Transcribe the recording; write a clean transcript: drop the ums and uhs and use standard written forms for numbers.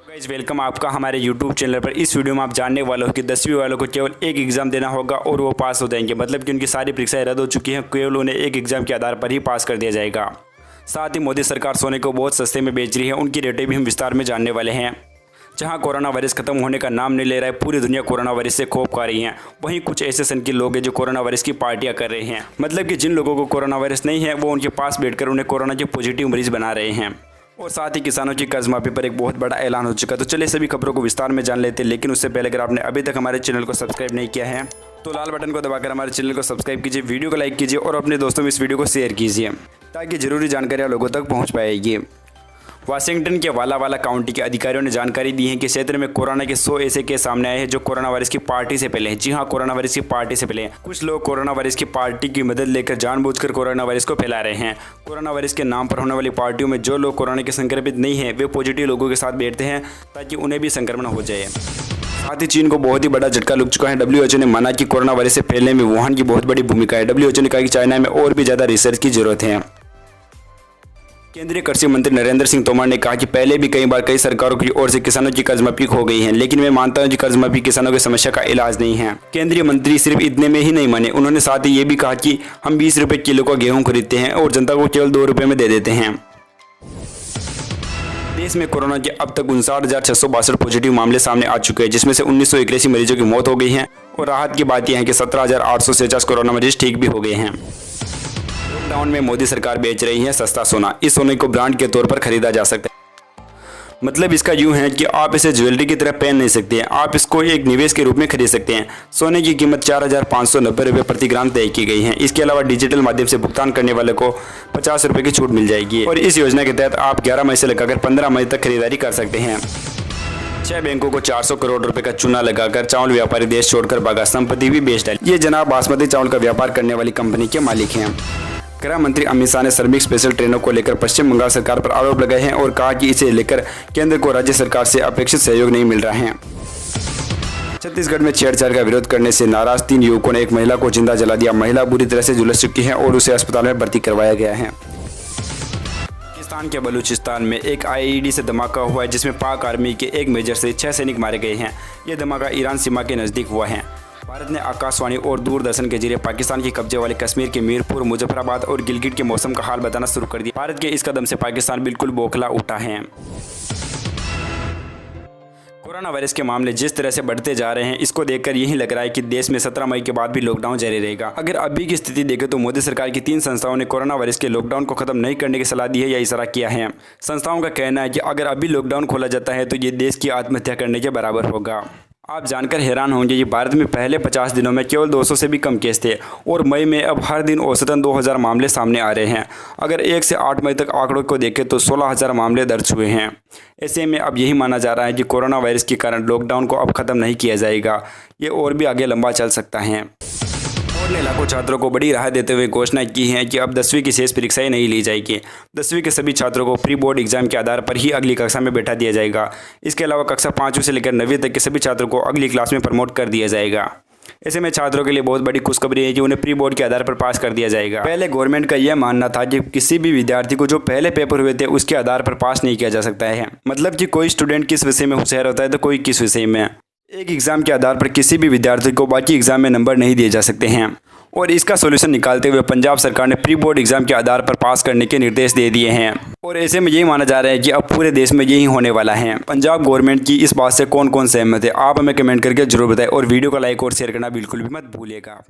Guys welcome आपका हमारे YouTube channel पर। इस वीडियो में आप जानने वाले हो कि 10वीं वालों को केवल एक एग्ज़ाम देना होगा और वो पास हो जाएंगे। मतलब कि उनकी सारी परीक्षाएं रद्द हो चुकी हैं, केवल उन्हें एक एग्ज़ाम के आधार पर ही पास कर दिया जाएगा। साथ ही मोदी सरकार सोने को बहुत सस्ते में बेच रही है, उनकी रेटें भी हम विस्तार में जानने वाले हैं। जहां कोरोना वायरस खत्म होने का नाम नहीं ले रहा है, पूरी दुनिया कोरोना वायरस से खौफ खा रही है, वहीं कुछ ऐसे संकीर्ण लोग हैं जो कोरोना वायरस की पार्टियां कर रहे हैं। मतलब कि जिन लोगों को कोरोना वायरस नहीं है वो उनके पास बैठकर उन्हें कोरोना के पॉजिटिव मरीज बना रहे हैं। और साथ ही किसानों की कर्ज माफी पर एक बहुत बड़ा ऐलान हो चुका। तो चलिए सभी खबरों को विस्तार में जान लेते हैं, लेकिन उससे पहले अगर आपने अभी तक हमारे चैनल को सब्सक्राइब नहीं किया है तो लाल बटन को दबाकर हमारे चैनल को सब्सक्राइब कीजिए, वीडियो को लाइक कीजिए और अपने दोस्तों में इस वीडियो को शेयर कीजिए ताकि जरूरी जानकारियाँ लोगों तक पहुँच पाएगी। वाशिंगटन के वाला वाला काउंटी के अधिकारियों ने जानकारी दी है कि क्षेत्र में कोरोना के 100 ऐसे केस सामने आए हैं जो कोरोना वायरस की पार्टी से पहले हैं। जी हाँ, कोरोना वायरस की पार्टी से पहले कुछ लोग कोरोना वायरस की पार्टी की मदद लेकर जानबूझकर कोरोना वायरस को फैला रहे हैं। कोरोना वायरस के नाम पर होने वाली पार्टियों में जो लोग कोरोना के संक्रमित नहीं है वे पॉजिटिव लोगों के साथ बैठते हैं ताकि उन्हें भी संक्रमण हो जाए। साथ ही चीन को बहुत ही बड़ा झटका लग चुका है। WHO ने माना कि कोरोना वायरस से फैलने में वुहान की बहुत बड़ी भूमिका है। WHO ने कहा कि चाइना में और भी ज़्यादा रिसर्च की जरूरत है। केंद्रीय कृषि मंत्री नरेंद्र सिंह तोमर ने कहा कि पहले भी कई बार कई सरकारों की ओर से किसानों की कर्ज माफी हो गई है, लेकिन मैं मानता हूं कि कर्ज माफी किसानों की समस्या का इलाज नहीं है। केंद्रीय मंत्री सिर्फ इतने में ही नहीं माने, उन्होंने साथ ही ये भी कहा कि हम 20 रुपए किलो का गेहूं खरीदते हैं और जनता को केवल 2 रुपए में दे देते हैं। देश में कोरोना के अब तक 59,662 पॉजिटिव मामले सामने आ चुके हैं, जिसमें से 1981 मरीजों की मौत हो गई है। और राहत की बात यह है कि 17,850 कोरोना मरीज ठीक भी हो गए हैं। लॉकडाउन में मोदी सरकार बेच रही है सस्ता सोना। इस सोने को ब्रांड के तौर पर खरीदा जा सकता है। मतलब इसका यूं है कि आप इसे ज्वेलरी की तरह पहन नहीं सकते हैं, आप इसको एक निवेश के रूप में खरीद सकते हैं। सोने की कीमत 4,590 रुपये प्रति ग्राम तय की गई है। इसके अलावा डिजिटल माध्यम से भुगतान करने वाले को 50 रुपये की छूट मिल जाएगी। और इस योजना के तहत आप 11 मई से लगाकर 15 मई तक खरीदारी कर सकते हैं। 6 बैंकों को 400 करोड़ रुपए का चूना लगाकर चावल व्यापारी देश छोड़कर भागा, संपत्ति भी बेच डाली। ये जनाब बासमती चावल का व्यापार करने वाली कंपनी के मालिक हैं। गृह मंत्री अमित शाह ने श्रमिक स्पेशल ट्रेनों को लेकर पश्चिम बंगाल सरकार पर आरोप लगाए हैं और कहा कि इसे लेकर केंद्र को राज्य सरकार से अपेक्षित सहयोग नहीं मिल रहा है। छत्तीसगढ़ में छेड़छाड़ का विरोध करने से नाराज 3 युवकों ने एक महिला को जिंदा जला दिया। महिला बुरी तरह से झुलस चुकी है और उसे अस्पताल में भर्ती करवाया गया है। पाकिस्तान के बलूचिस्तान में एक IED से धमाका हुआ है, जिसमें पाक आर्मी के एक मेजर से 6 सैनिक मारे गए हैं। यह धमाका ईरान सीमा के नज़दीक हुआ है। भारत ने आकाशवाणी और दूरदर्शन के जरिए पाकिस्तान के कब्जे वाले कश्मीर के मीरपुर, मुजफ्फराबाद और गिलगिट के मौसम का हाल बताना शुरू कर दिया। भारत के इस कदम से पाकिस्तान बिल्कुल बौखला उठा है। कोरोना वायरस के मामले जिस तरह से बढ़ते जा रहे हैं, इसको देखकर यही लग रहा है कि देश में 17 मई के बाद भी लॉकडाउन जारी रहेगा। अगर अभी की स्थिति देखें तो मोदी सरकार की 3 संस्थाओं ने कोरोना वायरस के लॉकडाउन को खत्म नहीं करने की सलाह दी है या इशारा किया है। संस्थाओं का कहना है कि अगर अभी लॉकडाउन खोला जाता है तो ये देश की आत्महत्या करने के बराबर होगा। आप जानकर हैरान होंगे कि भारत में पहले 50 दिनों में केवल 200 से भी कम केस थे और मई में अब हर दिन औसतन 2000 मामले सामने आ रहे हैं। अगर 1 से 8 मई तक आंकड़ों को देखें तो 16,000 मामले दर्ज हुए हैं। ऐसे में अब यही माना जा रहा है कि कोरोना वायरस के कारण लॉकडाउन को अब ख़त्म नहीं किया जाएगा, ये और भी आगे लंबा चल सकता है। बोर्ड ने लाखों छात्रों को बड़ी राहत देते हुए घोषणा की है कि अब 10वीं की शेष परीक्षाएं नहीं ली जाएगी। 10वीं के सभी छात्रों को प्री बोर्ड एग्जाम के आधार पर ही अगली कक्षा में बैठा दिया जाएगा। इसके अलावा कक्षा 5वीं से लेकर 9वीं तक के सभी छात्रों को अगली क्लास में प्रमोट कर दिया जाएगा। ऐसे में छात्रों के लिए बहुत बड़ी खुशखबरी है कि उन्हें प्री बोर्ड के आधार पर पास कर दिया जाएगा। पहले गवर्नमेंट का यह मानना था कि किसी भी विद्यार्थी को जो पहले पेपर हुए थे उसके आधार पर पास नहीं किया जा सकता है। मतलब कि कोई स्टूडेंट किस विषय में होशियार होता है तो कोई किस विषय में। एक एग्जाम के आधार पर किसी भी विद्यार्थी को बाकी एग्जाम में नंबर नहीं दिए जा सकते हैं। और इसका सॉल्यूशन निकालते हुए पंजाब सरकार ने प्री बोर्ड एग्जाम के आधार पर पास करने के निर्देश दे दिए हैं। और ऐसे में यही माना जा रहा है कि अब पूरे देश में यही होने वाला है। पंजाब गवर्नमेंट की इस बात से कौन कौन सहमत है, आप हमें कमेंट करके जरूर बताएं और वीडियो को लाइक और शेयर करना बिल्कुल भी मत भूलिएगा।